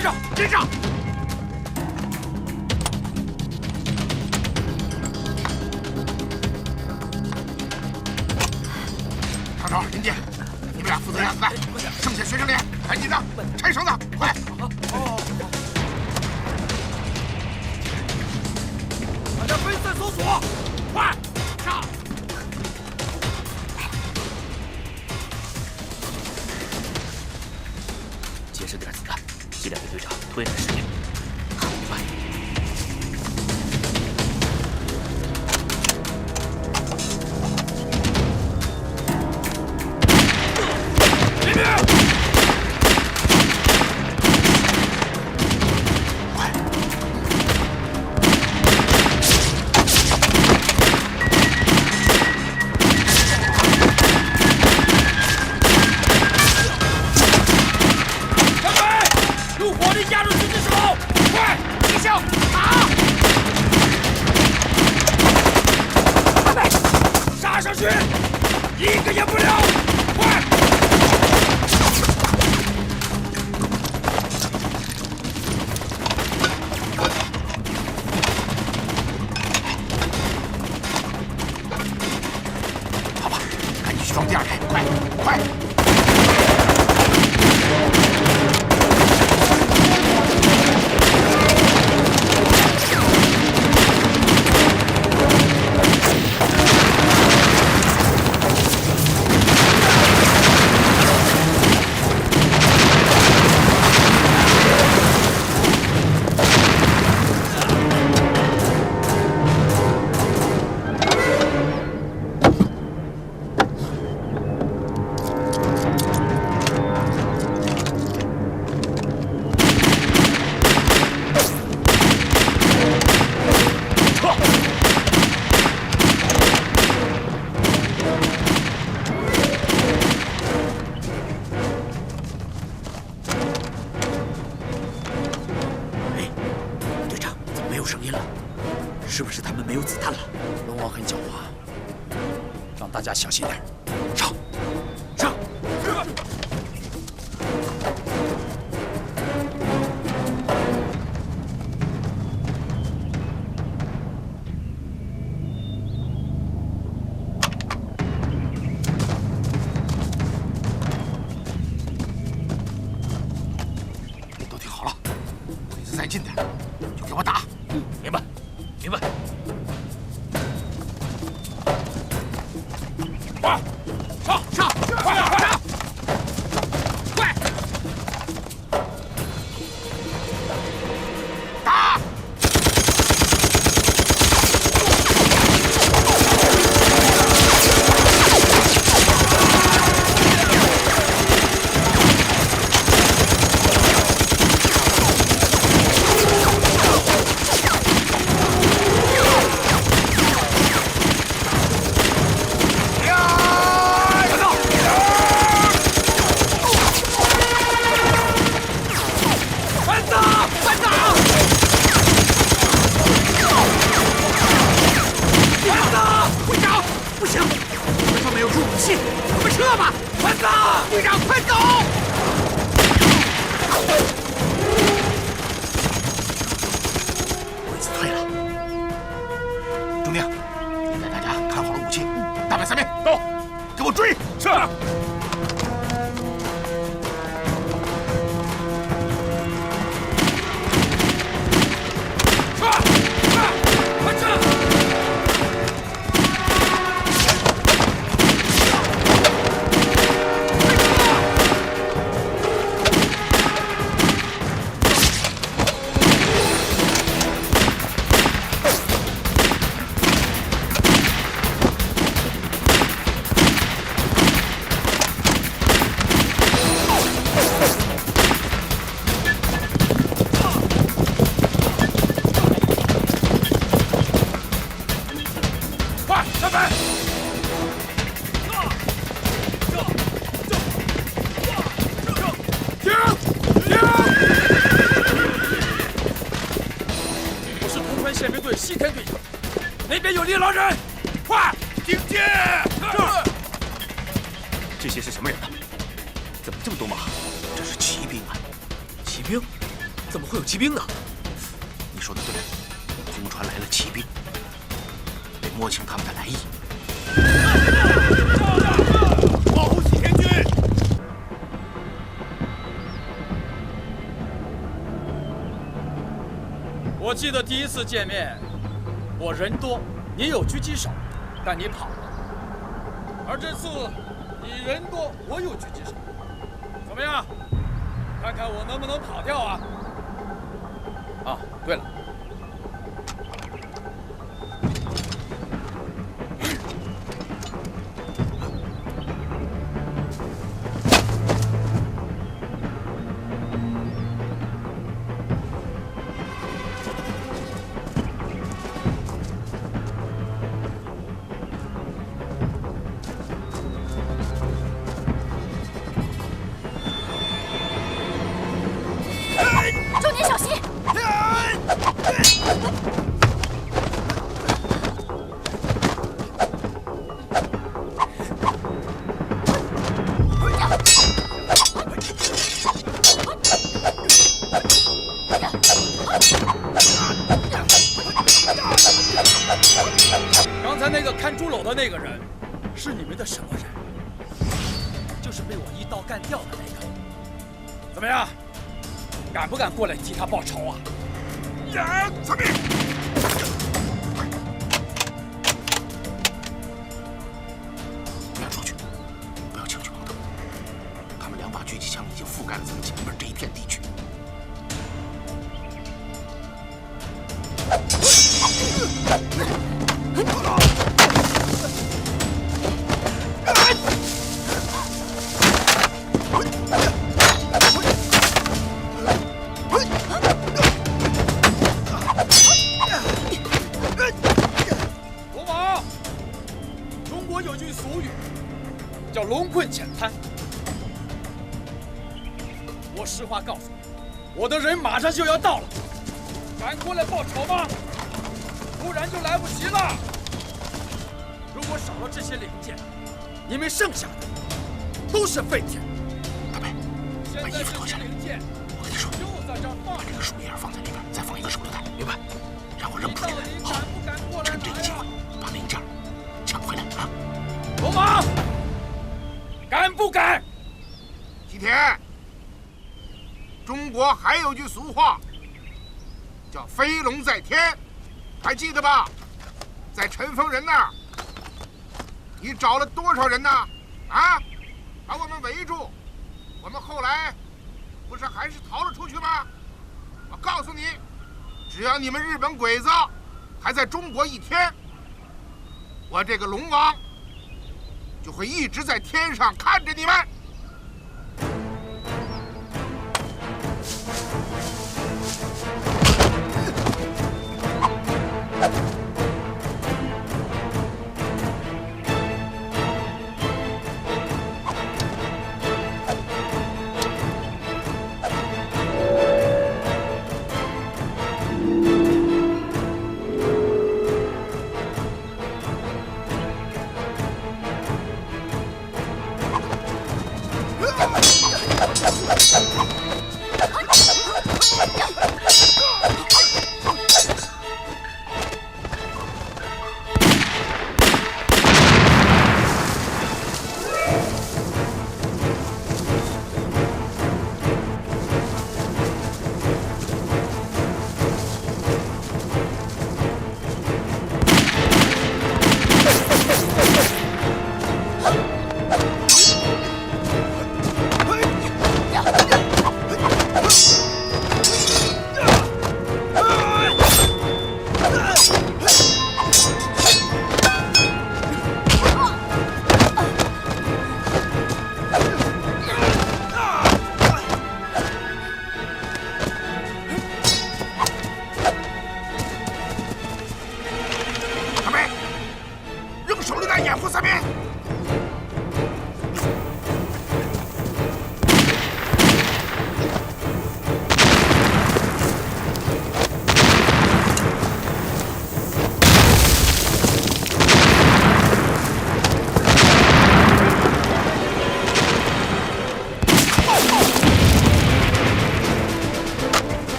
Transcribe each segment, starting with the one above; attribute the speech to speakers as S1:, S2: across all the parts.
S1: 跟上，
S2: 跟上！长手、林杰，你们俩负责压子弹，剩下学生连赶紧的，拆绳子，快！
S1: 大家分散搜索，快上！
S3: 节省点子弹，尽量给队长拖延点时间。好，明白。
S1: 前面！
S2: 快！
S1: 前辈，用火力压住狙击手！快，
S2: 继续打！
S1: 杀上去，一个也不留！快！
S2: 好吧，赶紧去装第二排，快快！
S3: 队长，怎么没有声音了？是不是他们没有子弹了？
S1: 龙王很狡猾，让大家小心点。
S3: 上！上！
S2: 都听好了，鬼子再近点，就给我打！
S3: 明白，明白。
S1: 快，上！
S2: 上！快上！快！打！
S1: 快打！快打！快打！
S2: 队长，不行，身上没有助武器，我们撤吧！
S1: 快打！
S2: 队长，快走！鬼子退了，中丁，你带大家看好了武器，大摆三面，
S1: 到，
S2: 给我追！
S1: 是。快撤！快，前辈！停！停！我是铜川宪兵队西天队长，那边有猎狼人，快！
S2: 听见！
S3: 这些是什么人呢？怎么这么多马？
S2: 这是骑兵啊！
S3: 骑兵？
S1: 怎么会有骑兵呢？
S2: 你说的对，通传来了骑兵，得摸清他们的来意。保护西天军！
S1: 我记得第一次见面，我人多，你有狙击手，但你跑了。而这次你人多，我有狙击手，怎么样？看看我能不能跑掉啊？啊，对了。
S4: 中年小心！
S1: 刚才那个看猪篓的那个人，是你们的什么人？就是被我一刀干掉的那个。怎么样？敢不敢过来替他报仇啊？
S2: 遵命！不要出去，不要轻举妄动。他们2把狙击枪已经覆盖了咱们前面这一片地区。
S1: 龙王，中国有句俗语，叫龙困浅滩。我实话告诉你，我的人马上就要到了，敢过来报仇吗？不然就来不及了。如果少了这些零件，你们剩下的都是废铁。
S2: 大贝，把衣服脱下来。
S1: 零件
S2: 我跟你说，
S1: 就在这儿放
S2: 把这个树叶放在里边，再放一个手榴弹，明白？然后扔出去。好，
S1: 敢不敢过来
S2: 趁这个机会把零件抢回来啊！
S1: 龙王，敢不敢？
S2: 西田，中国还有句俗话，叫“飞龙在天”，还记得吧？在陈丰仁那儿，你找了多少人呢？啊，把我们围住，我们后来不是还是逃了出去吗？我告诉你，只要你们日本鬼子还在中国一天，我这个龙王就会一直在天上看着你们。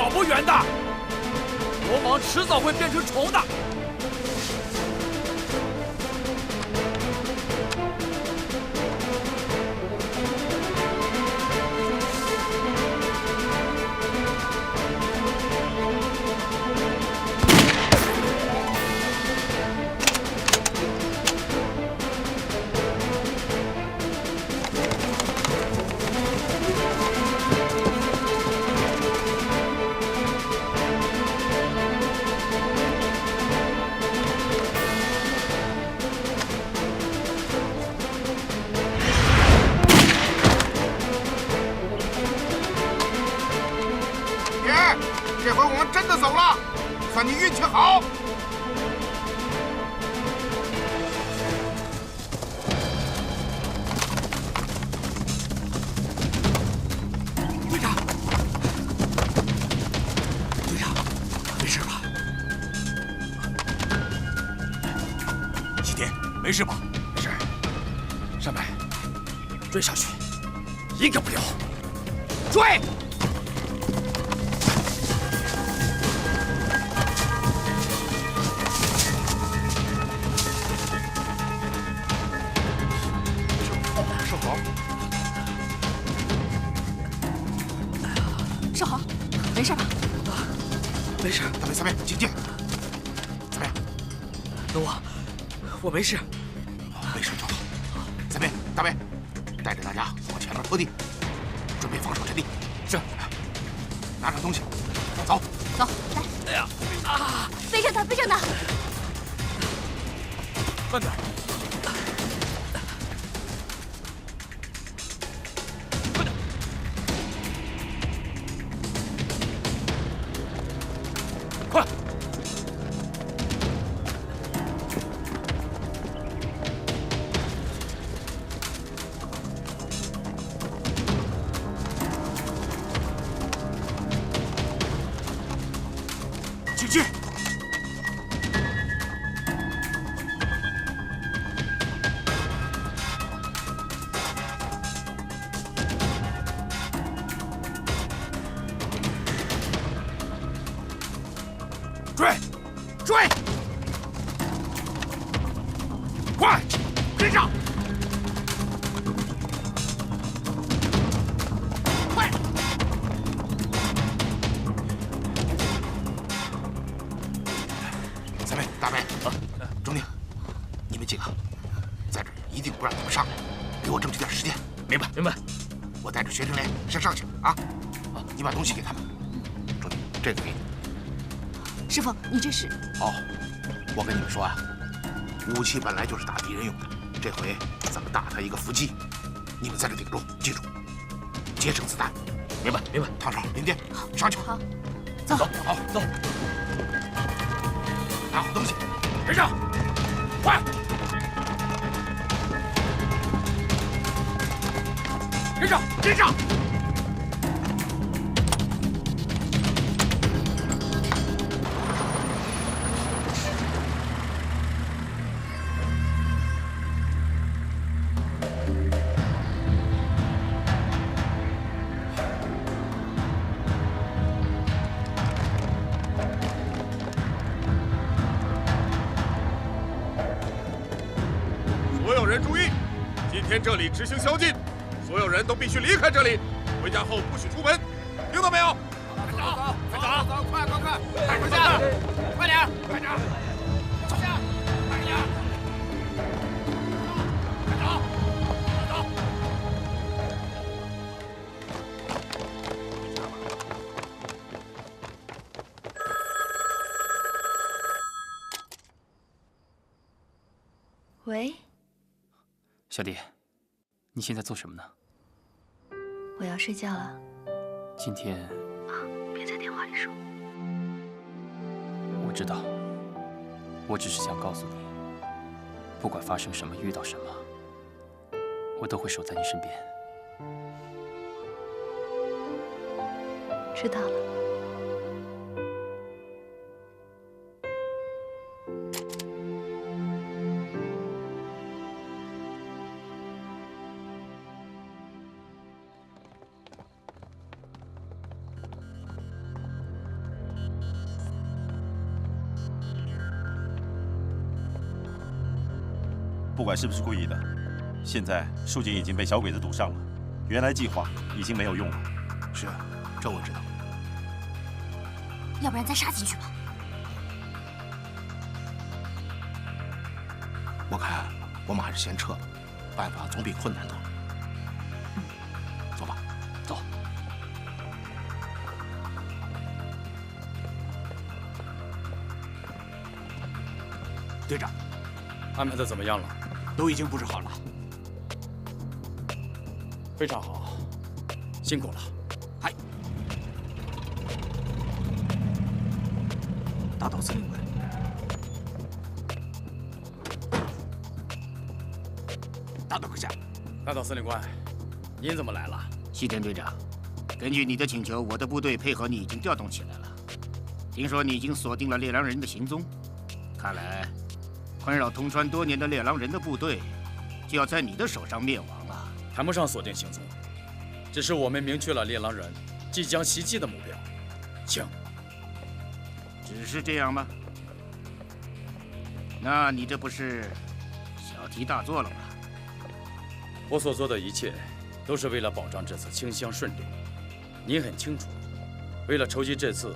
S1: 跑不远的。流氓迟早会变成虫的。
S2: 这回我们真的走了，算你运气好。
S4: 队长，队长，没事吧？西田，没事吧？
S1: 没事。上麦，追上去，一个不留。追！
S5: 少豪，没事吧？
S4: 没事。
S2: 大卫，三妹，请进。怎么样？
S4: 我没事。
S2: 没事就好。三妹，大卫，带着大家往前面拖地，准备防守阵地。
S4: 是。
S2: 拿上东西，走。
S5: 走，来。
S4: 哎呀！啊！
S5: 背上他，背上他。
S1: 慢点。快！
S2: 请进。追！追！快，跟上！快！三妹、大妹啊，中宁，你们几个在这儿一定不让他们上来，给我争取点时间。
S4: 明白，明白。
S2: 我带着学生连先上去啊！好，你把东西给他们。中宁，这个给你。
S5: 师傅，你这是？
S2: 哦，我跟你们说啊，武器本来就是打敌人用的，这回咱们打他一个伏击，你们在这顶住，记住，节省子弹。
S4: 明白，明白。
S2: 汤勺、林电，上去。
S5: 好，走。
S2: 好，
S4: 走。
S2: 拿好东西，
S1: 跟上，快！跟上，
S2: 跟上！
S6: 所有人注意，今天这里执行宵禁，所有人都必须离开这里，回家后不许出门，听到没有？
S2: 快走，快走，快，快回家，快点，快点，走，快点，快走，走。
S5: 喂，
S3: 小弟，你现在做什么呢？
S5: 我要睡觉了。
S3: 今天
S5: 别在电话里说。
S3: 我知道，我只是想告诉你，不管发生什么，遇到什么，我都会守在你身边。
S5: 知道了。
S7: 不管是不是故意的，现在树井已经被小鬼子堵上了，原来计划已经没有用了。
S2: 是啊，这我知道。
S8: 要不然再杀进去吧。
S2: 我看我们还是先撤吧，办法总比困难多。走吧，
S3: 走。
S4: 队长，
S1: 安排的怎么样了？
S4: 都已经布置好了。
S1: 非常好，辛苦了。
S4: 嗨，大岛司令官。大岛阁下，
S1: 大岛司令官，您怎么来了？
S9: 西田队长，根据你的请求，我的部队配合你已经调动起来了。听说你已经锁定了猎狼人的行踪，看来困扰通川多年的猎狼人的部队就要在你的手上灭亡了。
S1: 谈不上锁定行踪，只是我们明确了猎狼人即将袭击的目标。请。
S9: 只是这样吗？那你这不是小题大做了吗？
S1: 我所做的一切都是为了保障这次清乡顺利。您很清楚，为了筹集这次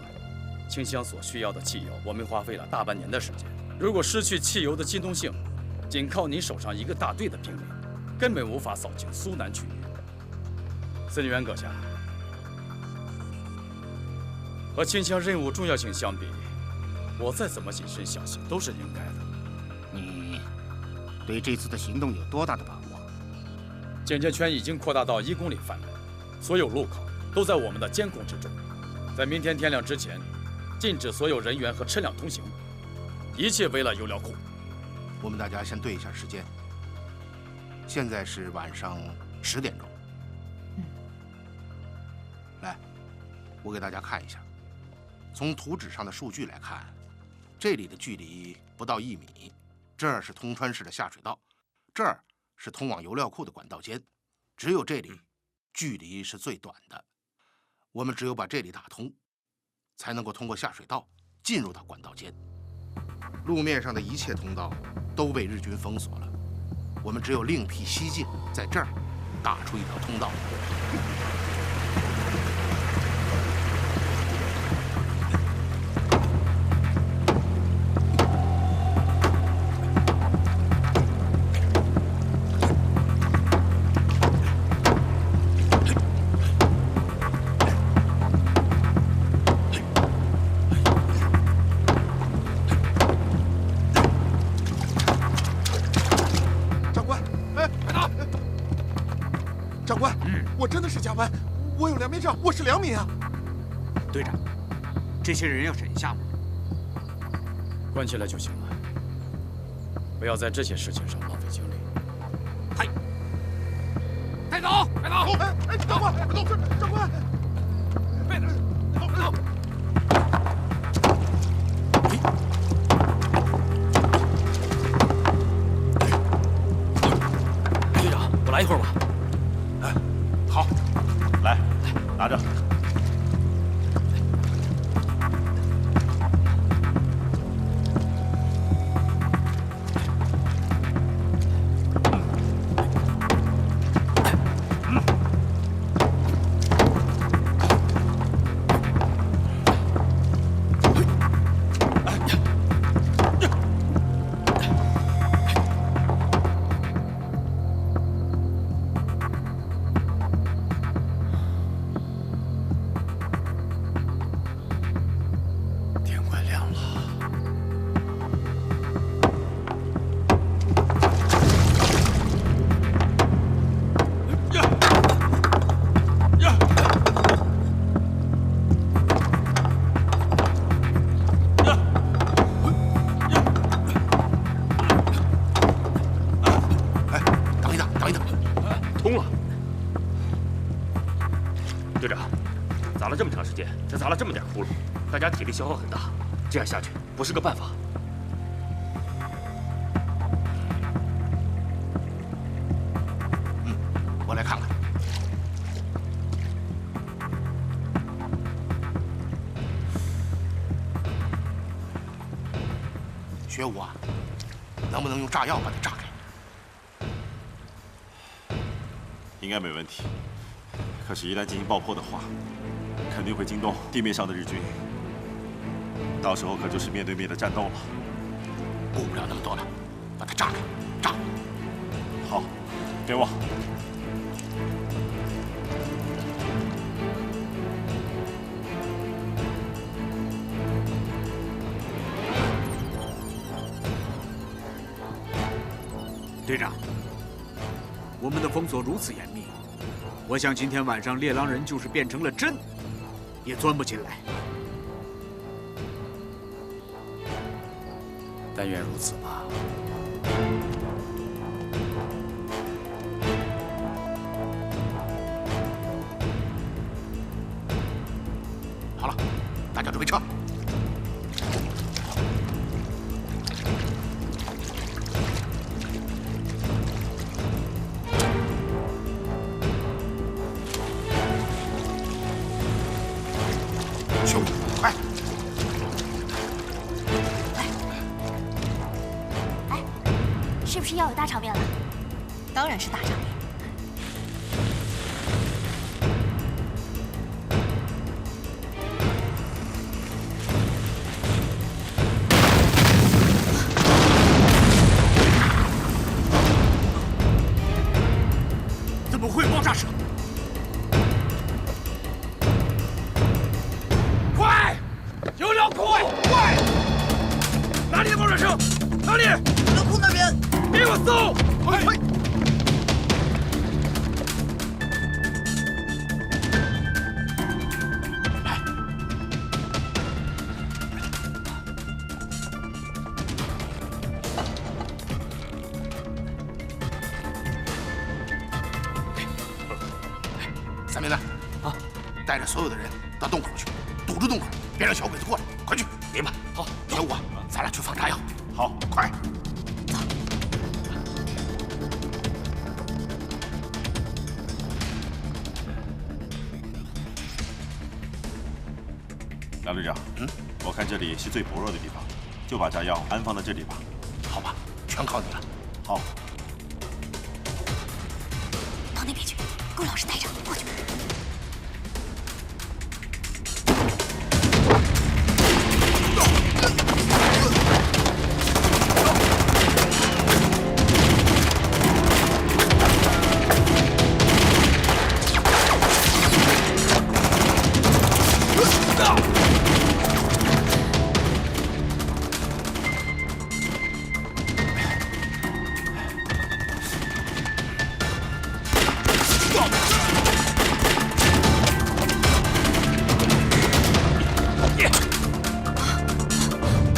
S1: 清乡所需要的汽油，我们花费了大半年的时间。如果失去汽油的机动性，仅靠您手上一个大队的兵力，根本无法扫清苏南区域。司令员阁下，和清乡任务重要性相比，我再怎么谨慎小心都是应该的。
S9: 你对这次的行动有多大的把握？
S1: 警戒圈已经扩大到1公里范围，所有路口都在我们的监控之中。在明天天亮之前，禁止所有人员和车辆通行，一切为了油料库。
S2: 我们大家先对一下时间，现在是晚上10点钟。来，我给大家看一下，从图纸上的数据来看，这里的距离不到1米。这儿是通川市的下水道，这儿是通往油料库的管道间，只有这里距离是最短的。我们只有把这里打通，才能够通过下水道进入到管道间。路面上的一切通道都被日军封锁了，我们只有另辟蹊径，在这儿打出一条通道。
S6: 我有良民证，我是良民啊！
S4: 队长，这些人要审一下吗？
S1: 关起来就行了，不要在这些事情上浪费精力。
S4: 嗨，带走，带走！
S6: 哎，长官，长官，
S4: 别走，走！
S3: 队长，我来一会儿吧。
S2: 好。
S7: 来，拿着。
S3: 队长，砸了这么长时间，才砸了这么点窟窿，大家体力消耗很大，这样下去不是个办法。
S2: 我来看看。学武啊，能不能用炸药把它炸开？
S7: 应该没问题。可是，一旦进行爆破的话，肯定会惊动地面上的日军，到时候可就是面对面的战斗了。
S9: 顾不了那么多了，把它炸开，炸！
S7: 好，给我。
S4: 队长，我们的封锁如此严密，我想今天晚上猎狼人就是变成了针，也钻不进来。
S1: 但愿如此吧。
S9: 好了，大家准备撤。 兄弟，快！
S8: 哎，是不是要有大场面了？
S5: 当然是大场面。
S4: 怎么会有爆炸声？
S1: 有粮库！快！哪里的爆炸声？哪里？
S10: 粮库那边！
S1: 给我搜！快！
S9: 三明的，啊，带着所有的人到洞口去，堵住洞口，别让小鬼子过来。快去！别吧。好，小五啊，咱俩去放炸药。
S7: 好，
S9: 快！
S7: 梁队长，我看这里是最薄弱的地方，就把炸药安放在这里吧。
S9: 好吧，全靠你了。
S7: 好，
S8: 到那边去，顾老师带着，过去。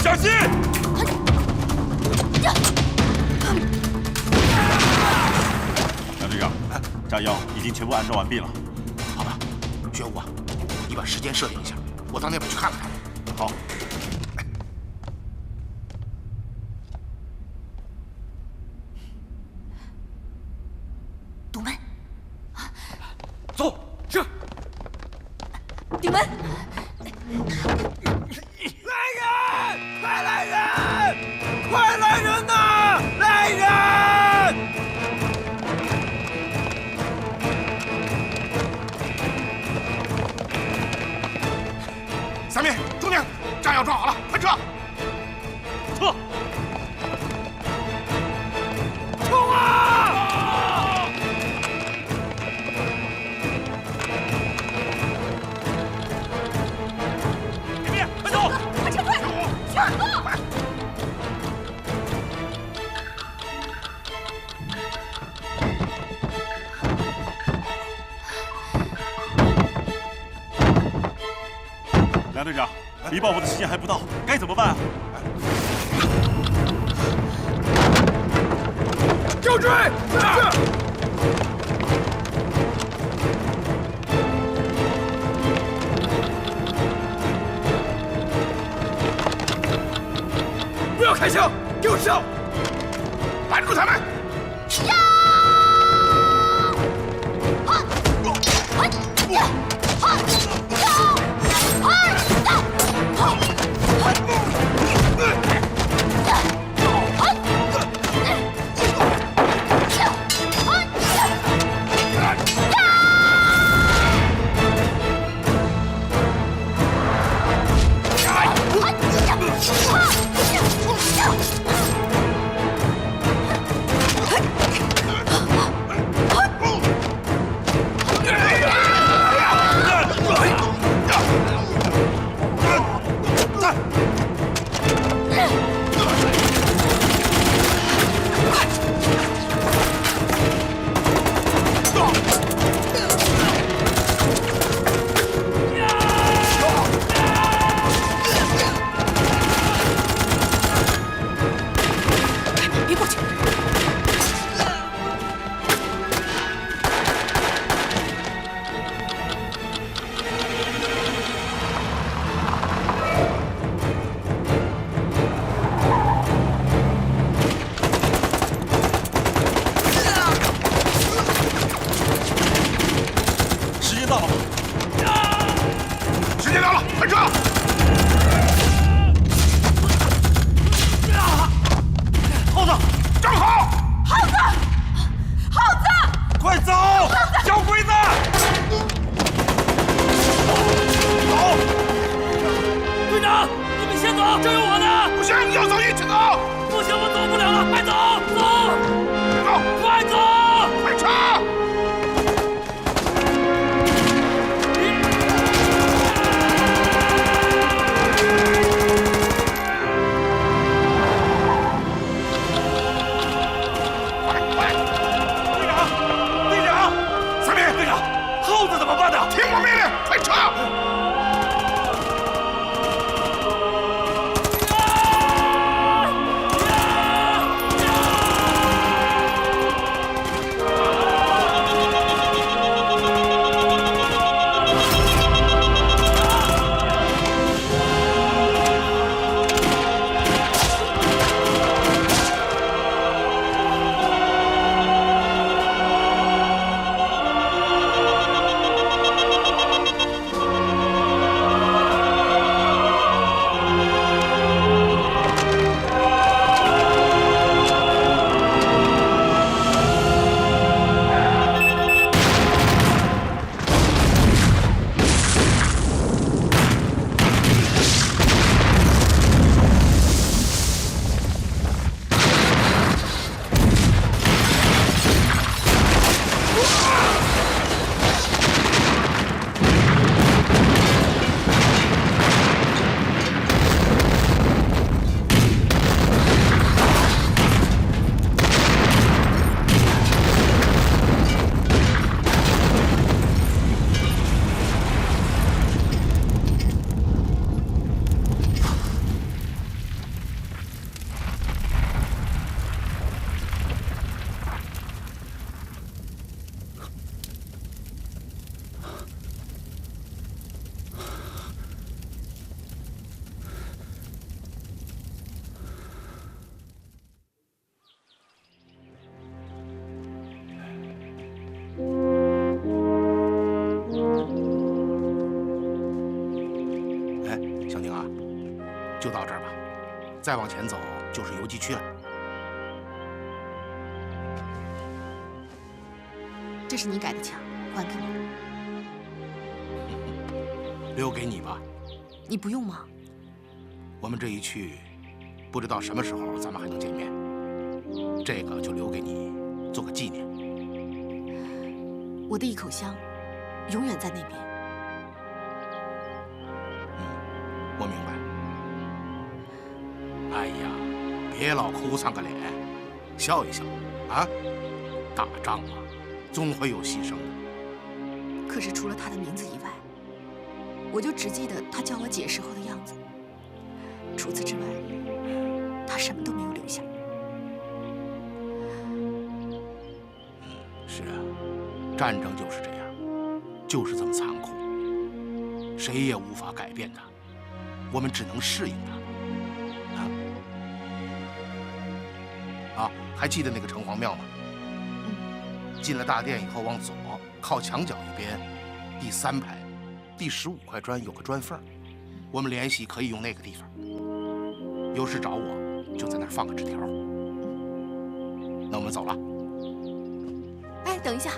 S1: 小心！
S7: 梁队长，炸药已经全部安装完毕了。
S9: 好吧，学武啊，你把时间设定一下，我到那边去看看。
S7: 好。
S8: 堵门！
S1: 走，是。
S8: 顶门！
S1: 来人！快来人！快来人呐！来人！
S2: 三面，中间，炸药装好了，快撤！
S1: 撤！冲啊！前面，快走！
S8: 快撤退！全部！
S7: 梁队长，离爆破的时间还不到，该怎么办啊？
S1: 就追！是。不要开枪，给我上！
S2: 拦住他们！
S3: 这有我的。
S2: 不行，要走一起走。
S3: 不行，我走不了了，快走，走，快走，
S2: 快撤！
S3: 怎么办呢？
S2: 听我命令，快撤！就到这儿吧，再往前走就是游击区了。
S5: 这是你改的枪，还给你。
S2: 留给你吧。
S5: 你不用吗？
S2: 我们这一去，不知道什么时候咱们还能见面。这个就留给你，做个纪念。
S5: 我的一口香，永远在那边。
S2: 我明白。哎呀，别老哭丧个脸，笑一笑啊！打仗嘛，总会有牺牲的。
S5: 可是除了他的名字以外，我就只记得他叫我姐时候的样子。除此之外，他什么都没有留下。
S2: 是啊，战争就是这样，就是这么残酷，谁也无法改变它，我们只能适应它。啊，还记得那个城隍庙吗？进了大殿以后，往左靠墙角一边，第3排，第15块砖有个砖缝，我们联系可以用那个地方。有事找我，就在那儿放个纸条。那我们走了。
S5: 哎，等一下，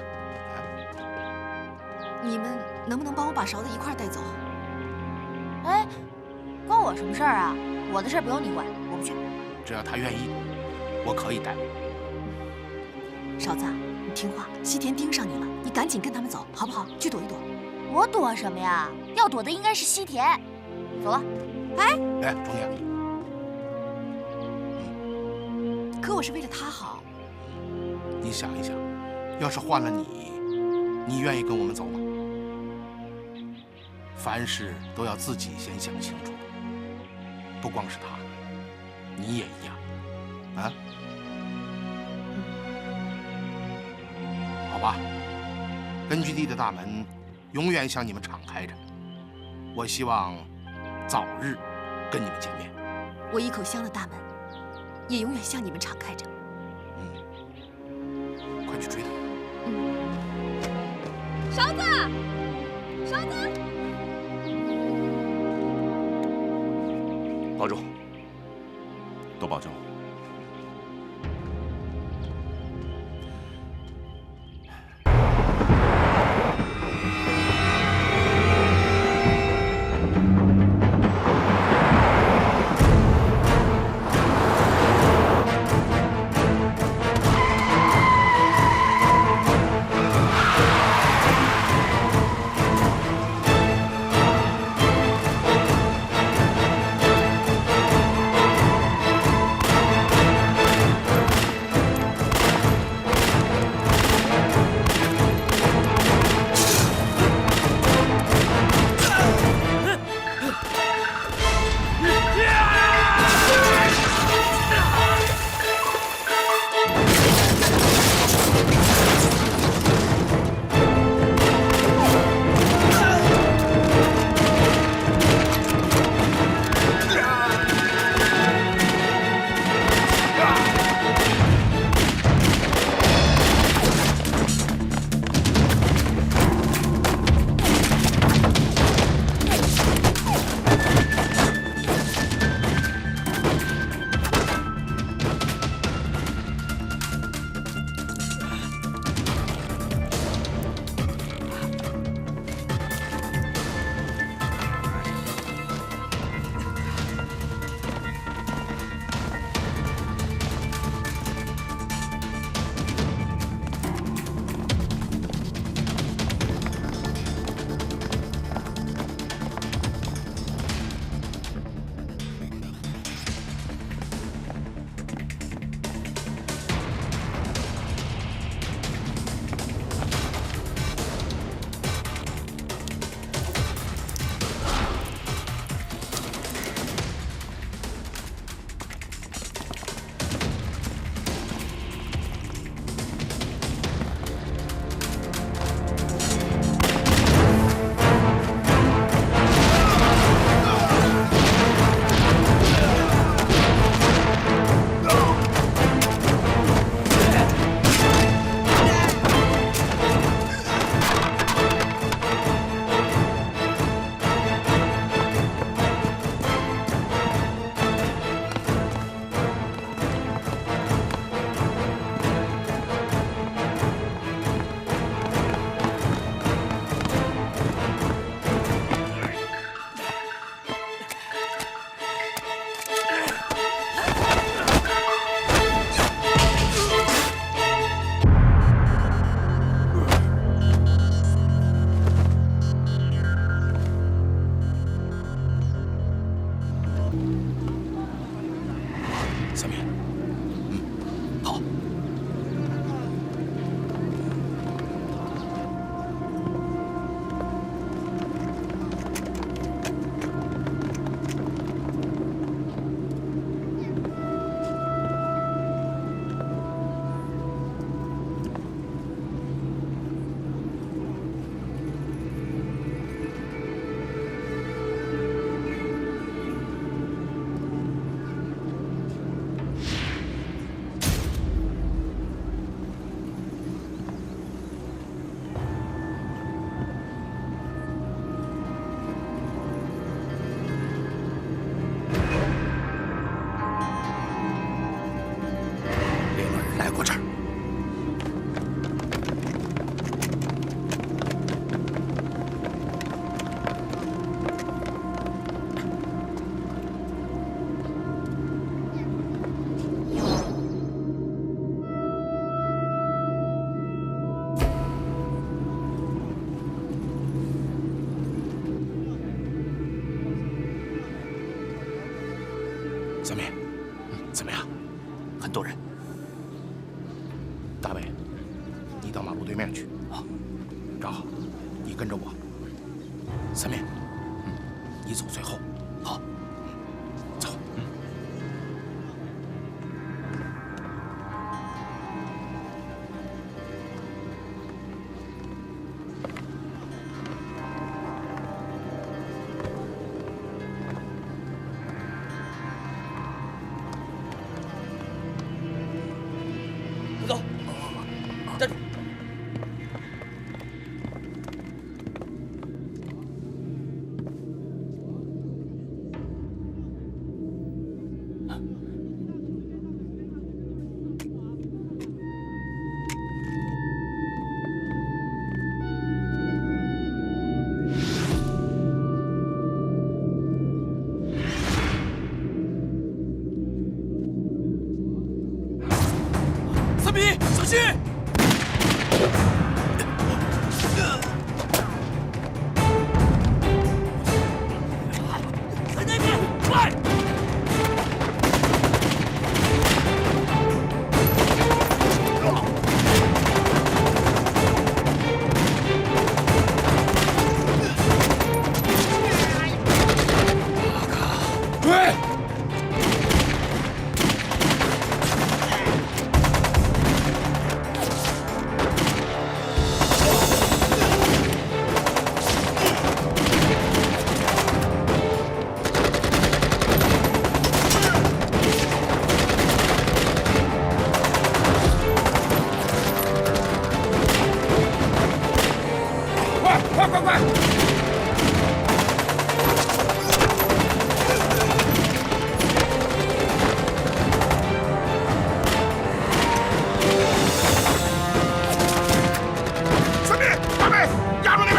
S5: 你们能不能帮我把勺子一块带走？
S8: 哎，关我什么事儿啊？我的事儿不用你管，我不去。
S2: 只要他愿意，我可以带。
S5: 勺子，你听话，西田盯上你了，你赶紧跟他们走，好不好？去躲一躲。
S8: 我躲什么呀？要躲的应该是西田。走了。
S2: 哎，钟娘，
S5: 可我是为了他好。
S2: 你想一想，要是换了你，你愿意跟我们走吗？凡事都要自己先想清楚，不光是他，你也一样，啊？好吧，根据地的大门永远向你们敞开着，我希望早日跟你们见面。
S5: 我一口香的大门也永远向你们敞开着。
S2: 快去追他。
S8: 勺子，勺子，
S7: 保重，多保重。
S10: 小敏，怎么样？
S3: 很多人。
S10: 大卫，你到马路对面去。好，正好，你跟着我。三敏，你走最后。好，走。
S1: 不走，站住！
S3: 三米，小心！在那边，快！
S2: 追！快！三弟，大卫，压住那边！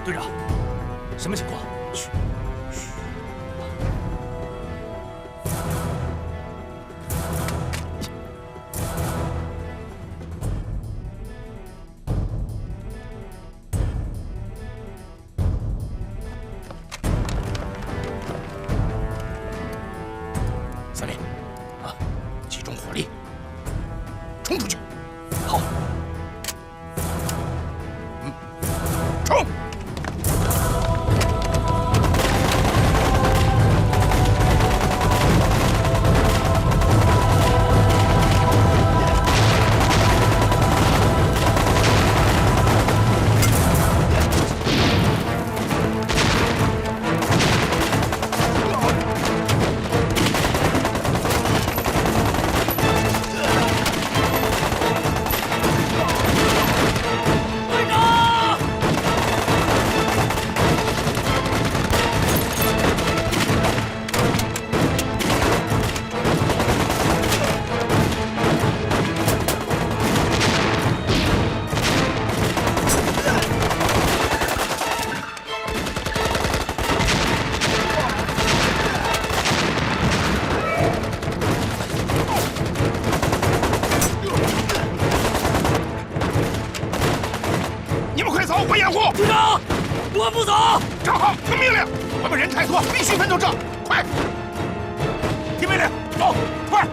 S3: 队长，什么情况？嘘。
S10: 三林，集中火力，冲出去！
S3: 好。
S10: 冲！我掩护。
S3: 队长，我不走。
S10: 正好，听命令！我们人太多，必须分到这，快！听命令，走，快！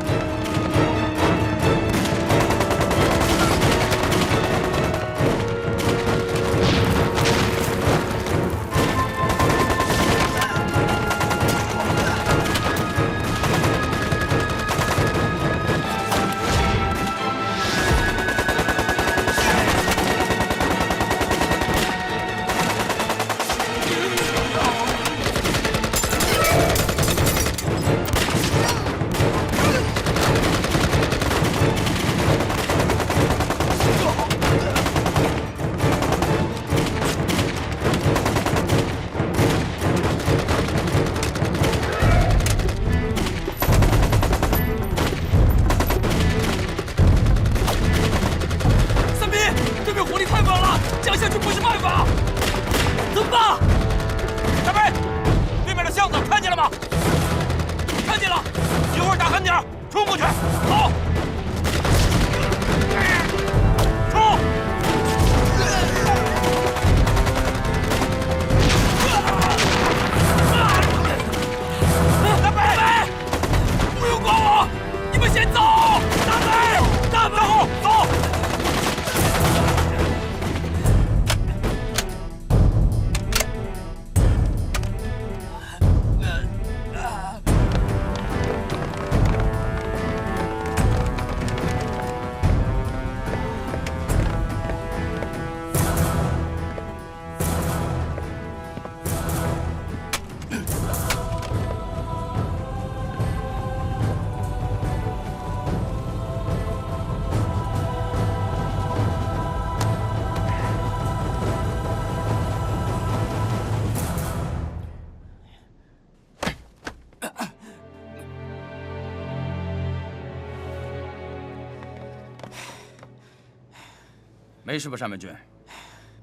S1: 没事吧，单文军？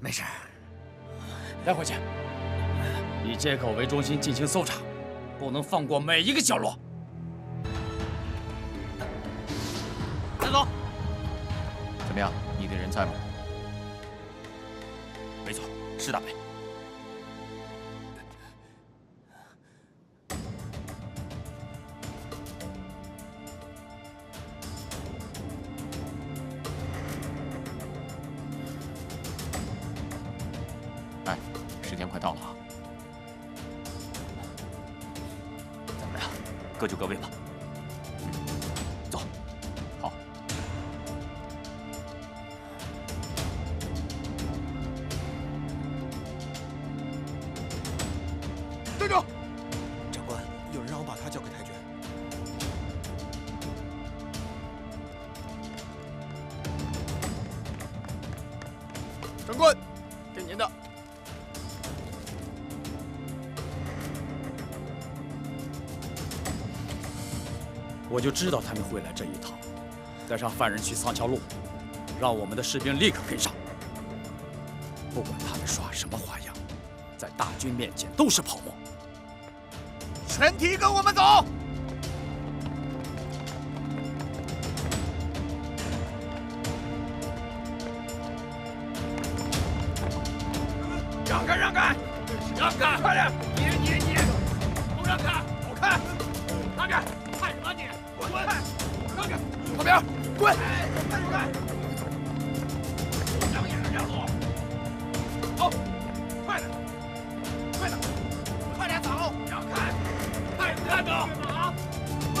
S10: 没事。
S1: 带回去，以街口为中心进行搜查，不能放过每一个角落。带走。
S3: 怎么样？你的人在吗？
S7: 没错，是大北。
S3: 哎，时间快到了啊！
S7: 怎么样？各就各位吧。走。
S3: 好。
S10: 站住！长官，有人让我把他交给太君。
S1: 长官，给您的。我就知道他们会来这一套，带上犯人去桑桥路，让我们的士兵立刻跟上。不管他们耍什么花样，在大军面前都是泡沫。
S10: 全体跟我们走！
S2: 让开，让开，让开！快点！你，都让开，走开！让开！看什么你？滚！让开！
S10: 旁边，滚！
S2: 让开！让眼让路！走，快点！快点走！让开！快点走！滚！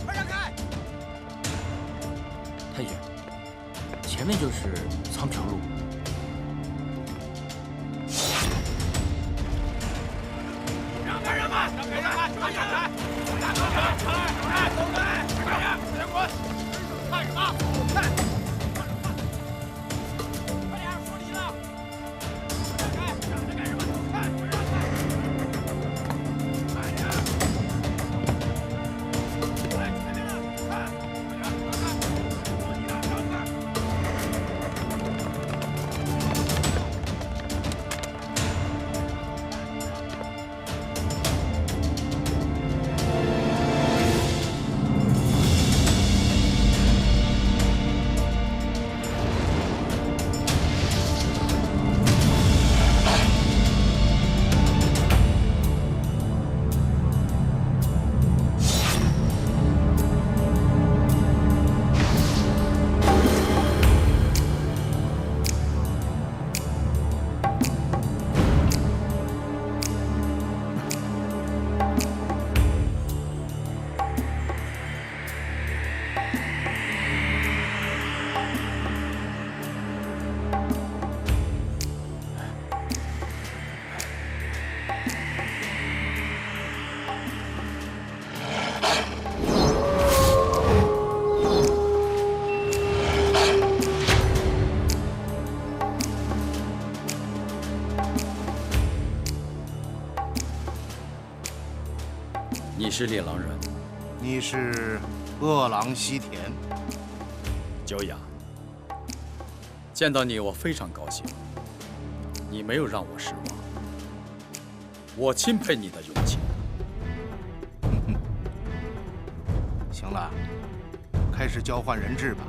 S2: 快让开！
S9: 太君，前面就是仓桥路。
S2: 让开！让开！让开！让开！让开！走开！快点！快点滚！看什么？看！快点！说你了！让开！让着干什么？看！让开！快点！快！前面了！看！快点！让开！说你了！让开！
S1: 你是猎狼人，
S10: 你是饿狼西田。
S1: 久仰，见到你我非常高兴。你没有让我失望，我钦佩你的勇气。
S10: 行了，开始交换人质吧。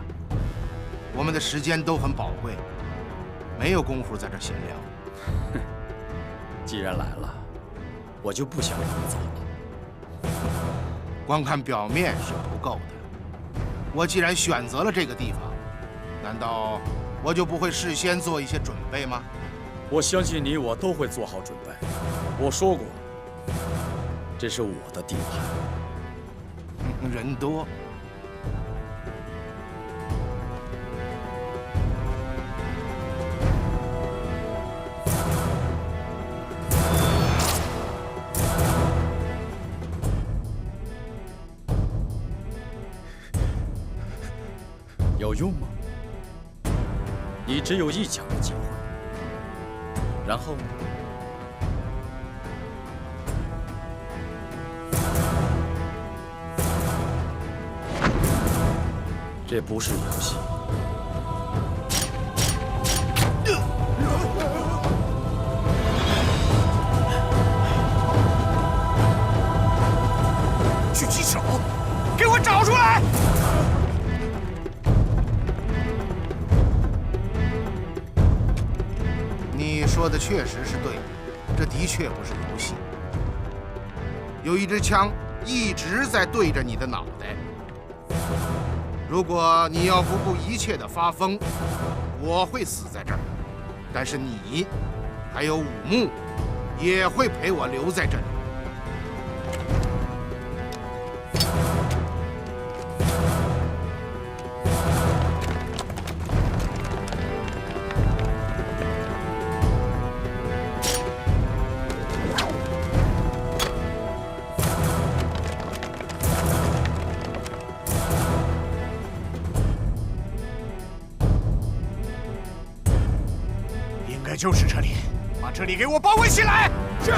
S10: 我们的时间都很宝贵，没有功夫在这闲聊。
S1: 既然来了，我就不想让你走了。
S10: 光看表面是不够的。我既然选择了这个地方，难道我就不会事先做一些准备吗？
S1: 我相信你我都会做好准备。我说过，这是我的地盘。
S10: 人多。
S1: 有用吗？你只有一枪的机会。然后呢？这不是游戏。
S10: 我找出来！你说的确实是对的，这的确不是游戏。有一支枪一直在对着你的脑袋。如果你要不顾一切的发疯，我会死在这儿，但是你还有武木也会陪我留在这里。就是这里，把这里给我包围起来！是。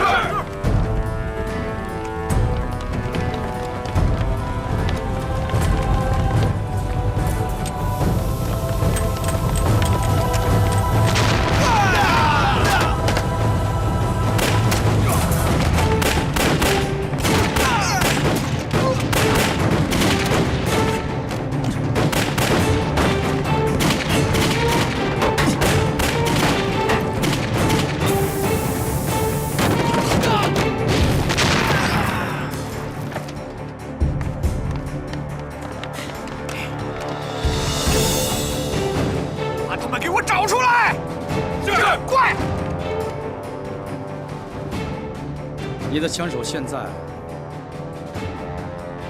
S1: 你的枪手现在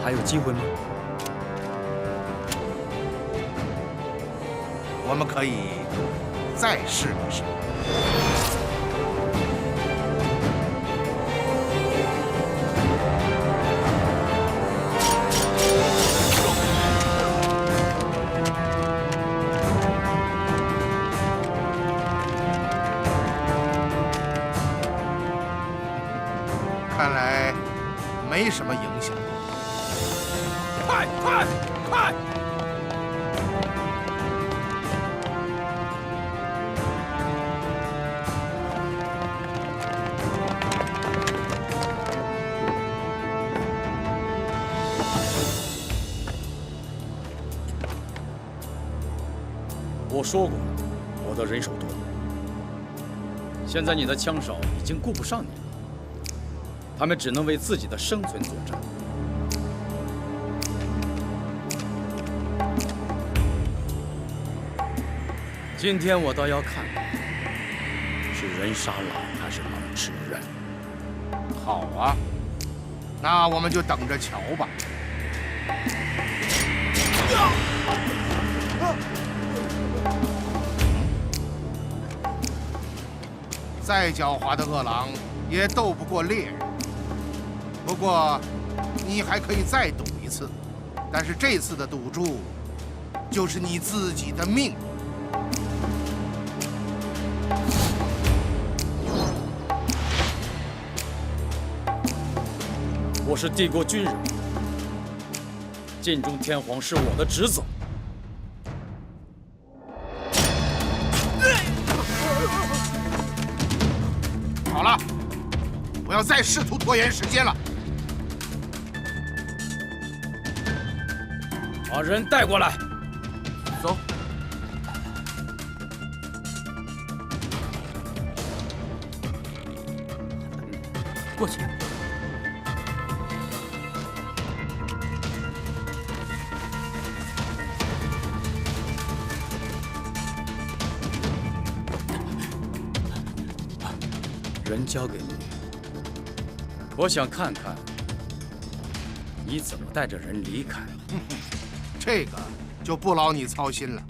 S1: 还有机会吗？
S10: 我们可以再试一试。看来没什么影响。
S2: 快！
S1: 我说过，我的人手多。现在你的枪手已经顾不上你了。他们只能为自己的生存作战。今天我倒要看看，是人杀狼还是狼吃人。
S10: 好啊，那我们就等着瞧吧。再狡猾的恶狼也斗不过猎人。不过，你还可以再赌一次，但是这次的赌注就是你自己的命。
S1: 我是帝国军人，尽忠天皇是我的职责。
S10: 好了，不要再试图拖延时间了。
S1: 把人带过来。走。过去。人交给你，我想看看你怎么带着人离开。
S10: 这个就不劳你操心了。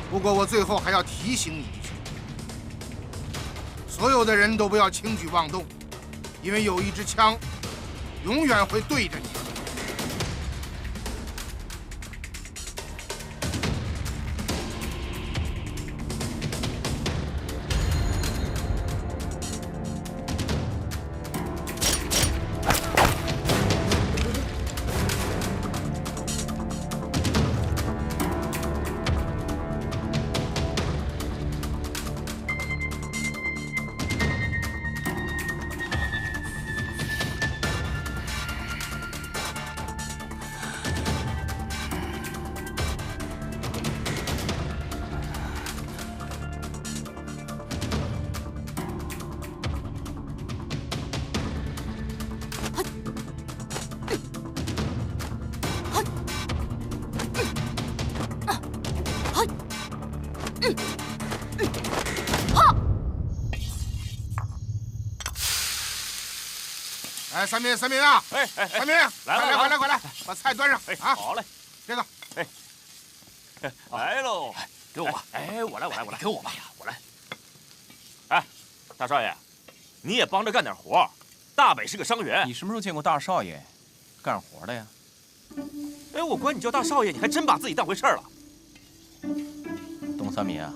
S10: 不过我最后还要提醒你一句，所有的人都不要轻举妄动，因为有一支枪永远会对着你。
S2: 哎，三民啊！三民，快来，把菜端上。啊，
S11: 好嘞。
S2: 这个，
S11: 来喽，
S3: 给我吧。
S11: 哎，我来，
S3: 给我吧。
S11: 我来。哎，大少爷，你也帮着干点活。大北是个伤员，
S3: 你什么时候见过大少爷干活的呀？
S11: 哎，我管你叫大少爷，你还真把自己当回事了。
S3: 董三民啊，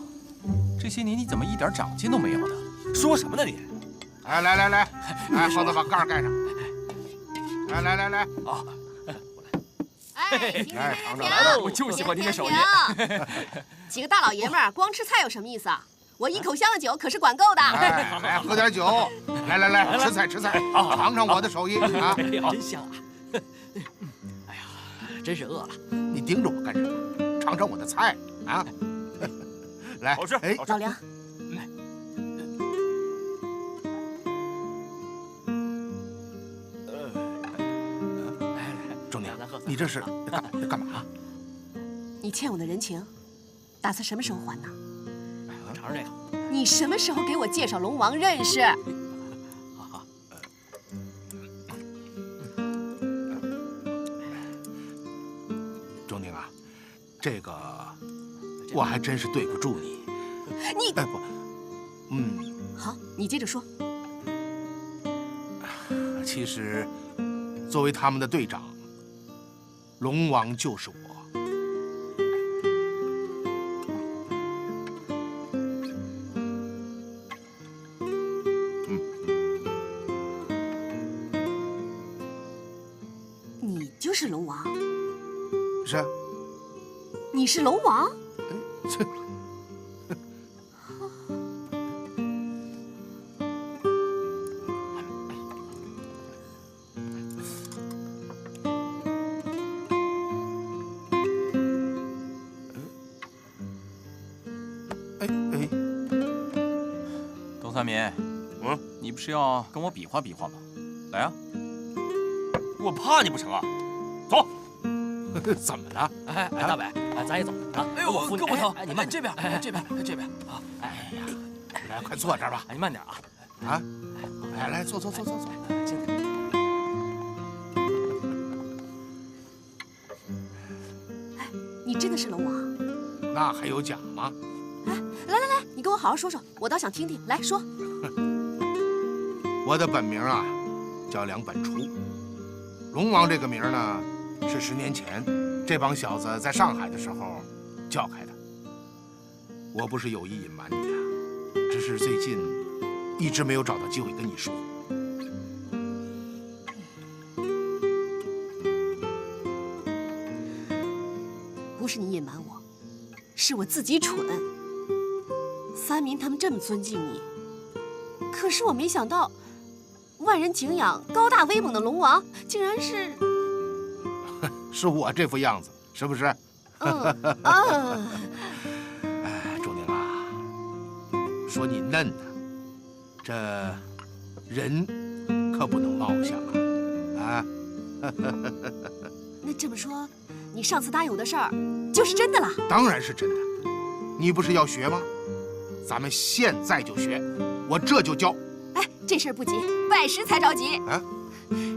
S3: 这些年你怎么一点长进都没有呢？
S11: 说什么呢你？
S2: 哎，来，哎，耗子把盖盖上。来。
S11: 啊，
S8: 哎，
S2: 尝尝
S8: 来了，
S3: 我就喜欢您的手艺。
S8: 几个大老爷们儿光吃菜有什么意思啊？我一口香的酒可是管够的。
S2: 哎，来喝点酒。来，吃菜，尝尝我的手艺啊！
S12: 真香啊！哎呀，真是饿了。
S2: 你盯着我干什么？尝尝我的菜啊！来，
S11: 好吃。哎，
S8: 老梁，
S2: 钟娘，你这是干嘛？
S8: 你欠我的人情，打算什么时候还呢？
S12: 尝尝这个。
S8: 你什么时候给我介绍龙王认识？
S12: 好。
S2: 钟宁啊，这个我还真是对不住你。
S8: 你
S2: 哎不，
S8: 好，你接着说。
S2: 其实，作为他们的队长，龙王就是我。
S8: 你就是龙王？
S2: 是啊。
S8: 你是龙王？
S2: 这。
S3: 董三民，你不是要跟我比划比划吗？来啊！
S11: 我怕你不成啊？走。
S2: 怎么了？
S12: 哎，大北，咱也走啊！
S3: 哎呦，
S12: 我扶你。
S3: 胳膊疼！
S12: 哎，你慢
S3: 这边，这边啊！
S12: 哎呀，
S2: 来，快坐这儿吧。
S12: 你慢点啊！
S2: 啊，来，坐。
S8: 哎，你真的是龙王？
S2: 那还有假吗？
S8: 哎，来，你跟我好好说说，我倒想听听。来说。
S2: 我的本名啊，叫梁本初。龙王这个名呢，是10年前这帮小子在上海的时候叫开的。我不是有意隐瞒你啊，只是最近一直没有找到机会跟你说。
S8: 不是你隐瞒我，是我自己蠢。三民他们这么尊敬你，可是我没想到，万人敬仰、高大威猛的龙王，竟然是
S2: 是我这副样子，是不是？
S8: 啊！
S2: 哎，钟宁啊，说你嫩呢，这人可不能貌相啊！
S8: 那这么说，你上次答应我的事儿就是真的了？
S2: 当然是真的。你不是要学吗？咱们现在就学，我这就教。
S8: 哎，这事儿不急，拜师才着急
S2: 啊！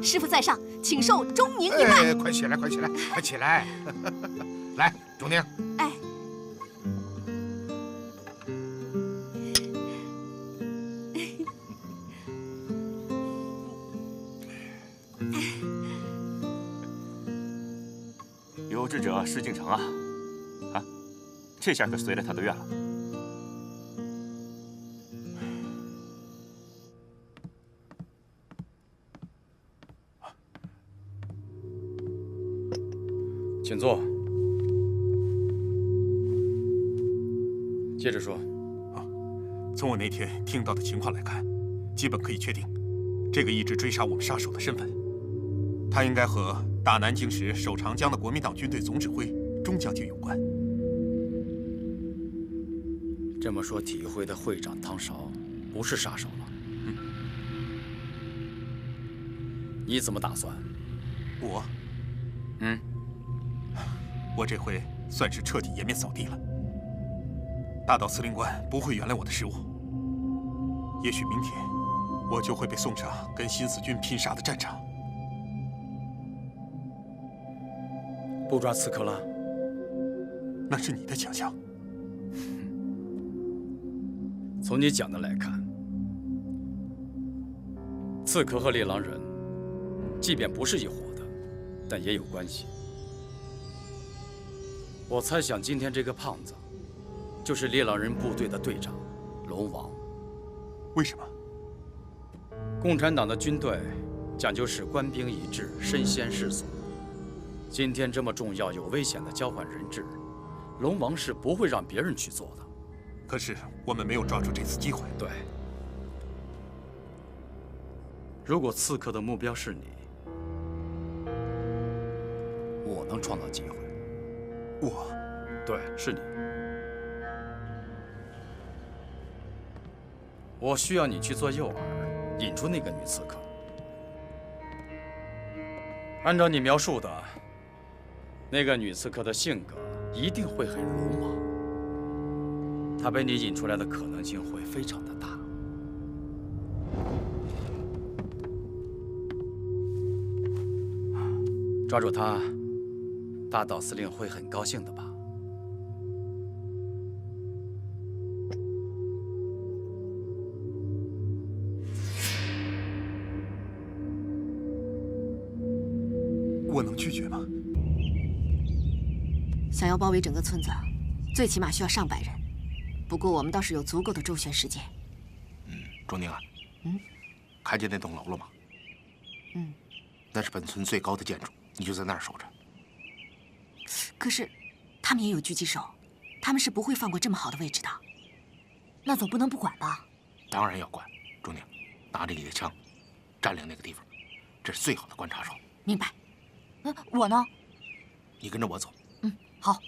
S8: 师傅在上，请受钟宁一拜。
S2: 哎，快起来！来，钟宁。
S8: 哎。
S11: 有志者事竟成啊！啊，这下可随了他的愿了。
S1: 请坐。接着说。
S13: 从我那天听到的情况来看，基本可以确定，这个一直追杀我们杀手的身份，他应该和打南京时守长江的国民党军队总指挥钟将军有关。
S1: 这么说，体育会的会长汤勺不是杀手了？你怎么打算？
S13: 我这回算是彻底颜面扫地了。大岛司令官不会原谅我的失误。也许明天我就会被送上跟新四军拼杀的战场。
S1: 不抓刺客了？
S13: 那是你的强项。
S1: 从你讲的来看，刺客和猎狼人，即便不是一伙的，但也有关系。我猜想，今天这个胖子，就是猎狼人部队的队长，龙王。
S13: 为什么？
S1: 共产党的军队讲究是官兵一致，身先士卒。今天这么重要、有危险的交换人质，龙王是不会让别人去做的。
S13: 可是我们没有抓住这次机会。
S1: 对。如果刺客的目标是你，我能创造机会。
S13: 我？
S1: 对，是你。我需要你去做诱饵，引出那个女刺客。按照你描述的，那个女刺客的性格一定会很鲁莽。她被你引出来的可能性会非常的大。抓住她，大岛司令会很高兴的吧？
S13: 我能拒绝吗？
S8: 想要包围整个村子，最起码需要上百人。不过我们倒是有足够的周旋时间。
S10: 钟宁啊，看见那栋楼了吗？那是本村最高的建筑，你就在那儿守着。
S8: 可是，他们也有狙击手，他们是不会放过这么好的位置的。那总不能不管吧？
S10: 当然要管。钟宁，拿着你的枪，占领那个地方，这是最好的观察手。
S8: 明白。我呢？
S10: 你跟着我走。
S8: 好。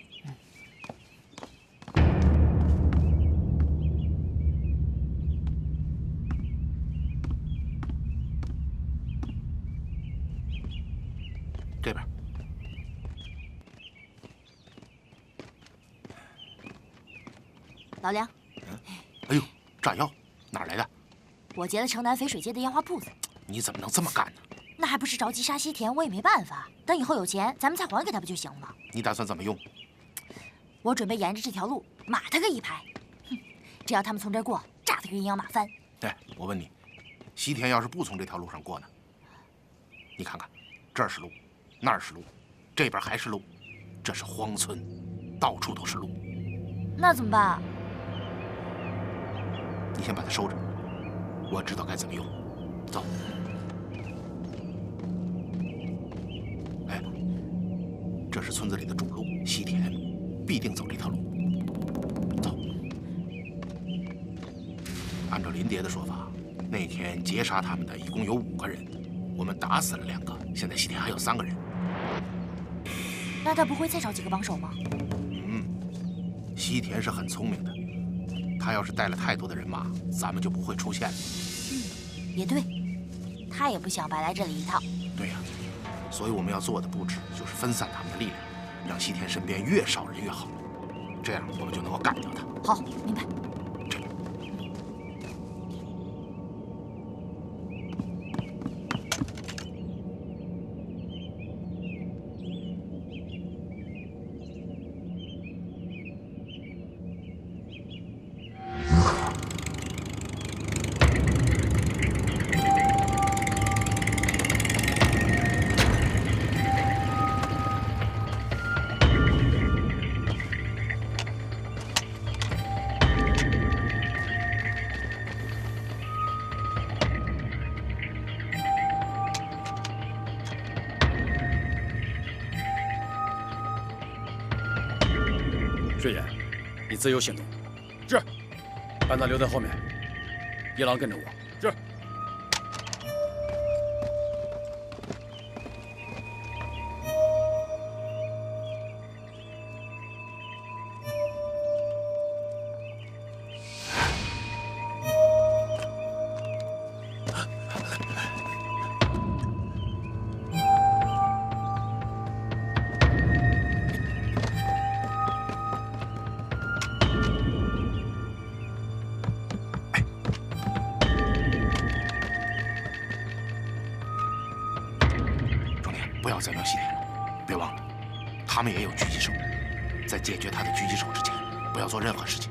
S10: 这边。
S14: 老梁。
S10: 哎呦，炸药哪儿来的？
S14: 我劫了城南淝水街的烟花铺子。
S10: 你怎么能这么干呢？
S14: 那还不是着急杀西田，我也没办法。等以后有钱，咱们再还给他不就行了吗？
S10: 你打算怎么用？
S14: 我准备沿着这条路码他个一排。只要他们从这儿过，炸他个阴阳马翻。
S10: 哎，我问你，西田要是不从这条路上过呢？你看看，这儿是路，那儿是路，这边还是路，这是荒村，到处都是路。
S14: 那怎么办？
S10: 你先把它收着，我知道该怎么用。走。哎，这是村子里的主路，西田必定走这条路。走。按照林蝶的说法，那天劫杀他们的一共有5个人，我们打死了2个，现在西田还有3个人。
S14: 那他不会再找几个帮手吗？
S10: 西田是很聪明的，他要是带了太多的人马，咱们就不会出现了。
S14: 也对，他也不想白来这里一趟。
S10: 对呀，所以我们要做的布置就是分散他们的力量，让西田身边越少人越好，这样我们就能够干掉他。
S14: 好，明白。
S1: 水野，你自由行动。是。班长留在后面，一郎跟着我。是。
S10: 不要再乱西点了。别忘了，他们也有狙击手，在解决他的狙击手之前，不要做任何事情。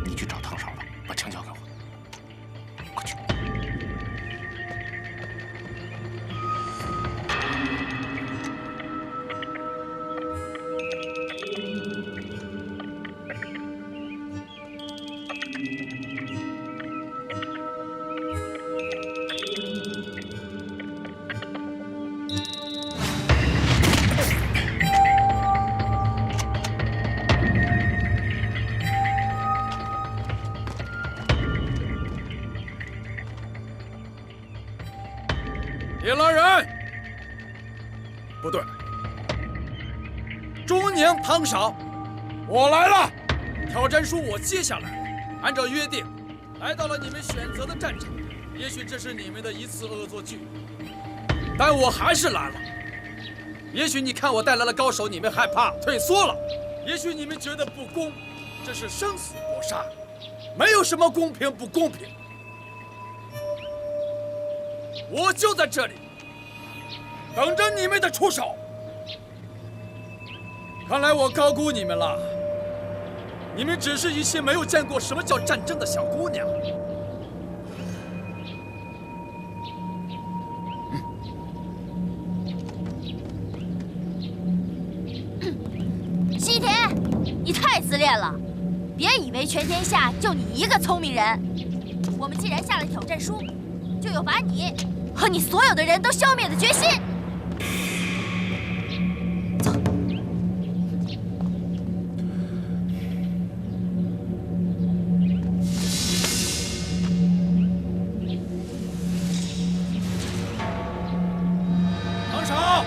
S10: 你去找汤勺吧，把枪交给我。快去！
S1: 猎狼人，不对，中年堂上，我来了。挑战书我接下来了，按照约定，来到了你们选择的战场。也许这是你们的一次恶作剧，但我还是来了。也许你看我带来了高手，你们害怕退缩了；也许你们觉得不公，这是生死搏杀，没有什么公平不公平。我就在这里，等着你们的出手。看来我高估你们了，你们只是一些没有见过什么叫战争的小姑娘。
S14: 西田，你太自恋了！别以为全天下就你一个聪明人。我们既然下了挑战书，就有把你和你所有的人都消灭的决心。走。
S1: 唐少，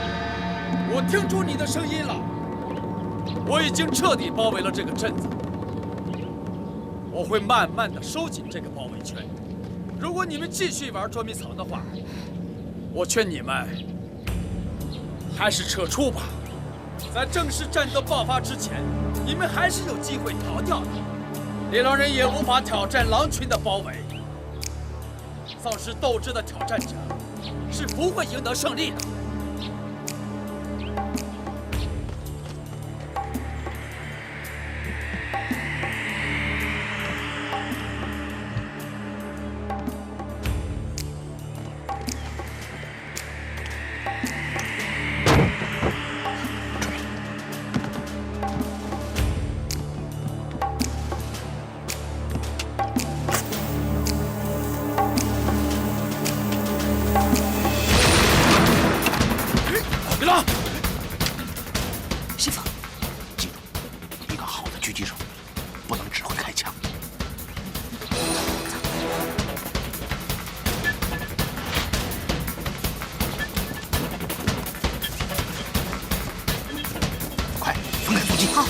S1: 我听出你的声音了。我已经彻底包围了这个镇子，我会慢慢的收紧这个包围圈。如果你们继续玩捉迷藏的话，我劝你们还是撤出吧。在正式战斗爆发之前，你们还是有机会逃掉的。猎狼人也无法挑战狼群的包围。丧失斗志的挑战者是不会赢得胜利的。
S10: 师傅，记住，一个好的狙击手不能只会开枪。快，分开出击！好。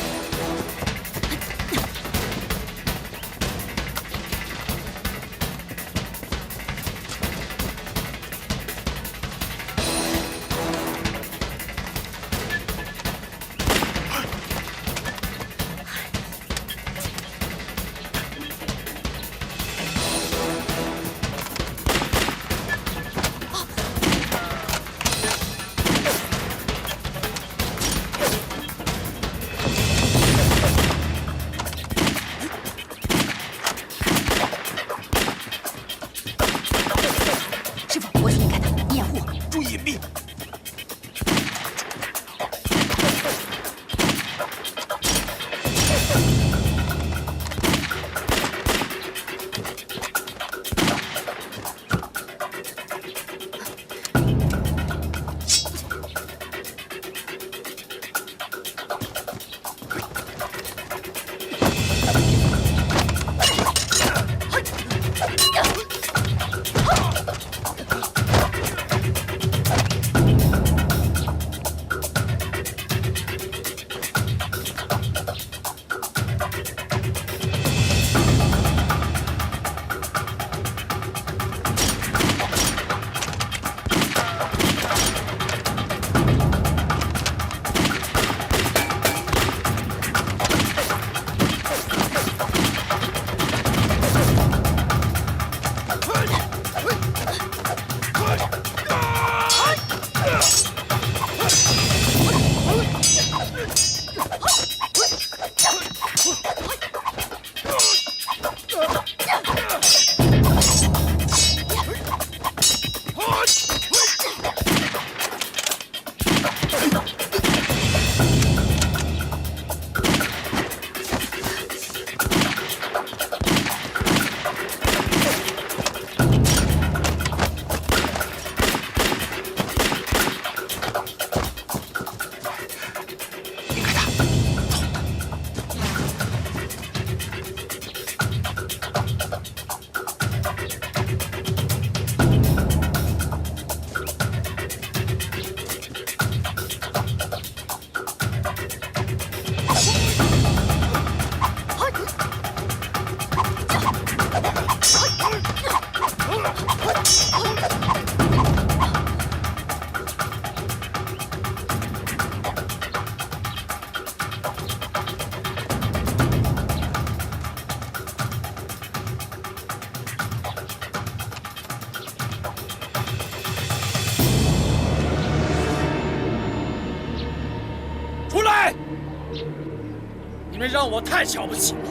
S1: 你们让我太瞧不起了。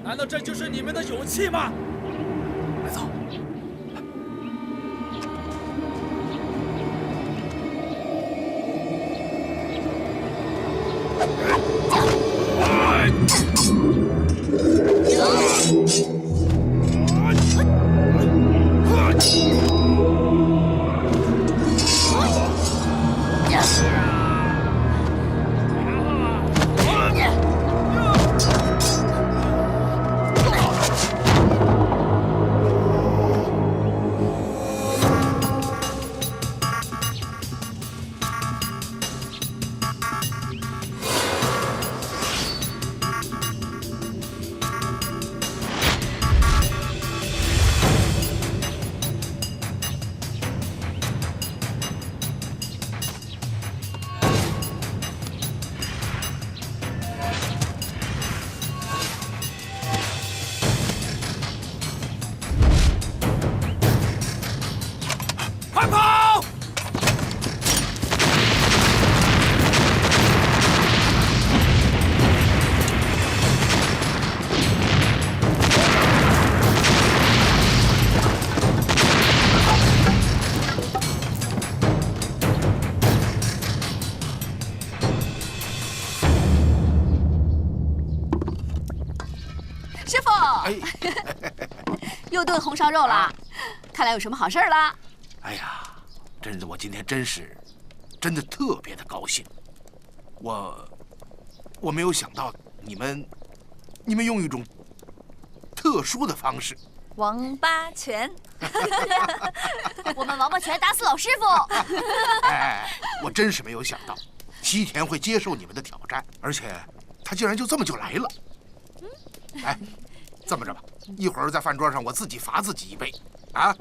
S1: 难道这就是你们的勇气吗？
S10: 来走。
S1: 快跑！
S5: 师傅，又炖红烧肉了，看来有什么好事儿了。
S10: 哎呀，真的，我今天真的特别的高兴。我没有想到你们用一种特殊的方式。
S14: 王八拳，我们王八拳打死老师傅。
S10: 哎，我真是没有想到，西田会接受你们的挑战，而且他竟然就这么就来了。哎，这么着吧，一会儿在饭桌上我自己罚自己一杯，啊。